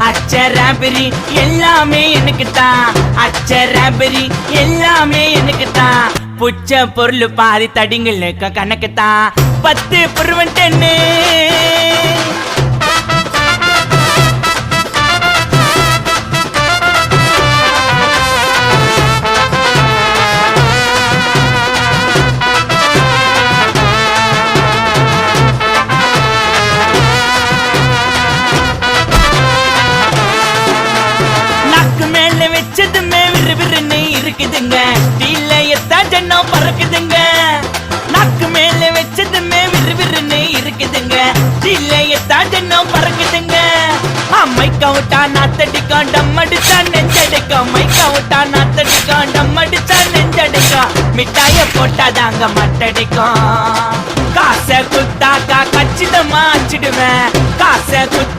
அச்சராபரி எல்லாமே எனக்கு தான், அச்சராபரி எல்லாமே எனக்கு தான். புச்ச பொருள் பாதி தடிங்களுக்கு கணக்கு தான் 10 புருவன் 10. வச்சதுமே விறுவிறுன்னு இருக்குதுங்க, தீல எத்தா ஜன்னம் பறக்குதுங்க. நாக்கு மேல வச்சதுமே விறுவிறுன்னு இருக்குதுங்க, தீல எத்தா ஜன்னம் பறக்குதுங்க. மைக்கா விட்டா நாத்தடிக்கும், டம் அடிச்சா நெஞ்சடிக்கும். மைக்கா விட்டா நாத்தடிக்கும், டம் அடிச்சா நெஞ்சடிக்கும். மிட்டாய போட்டாதாங்க மட்டடிக்கும். காசை குத்தாக்கா கச்சிதமா அச்சிடுவேன், காசை குத்தா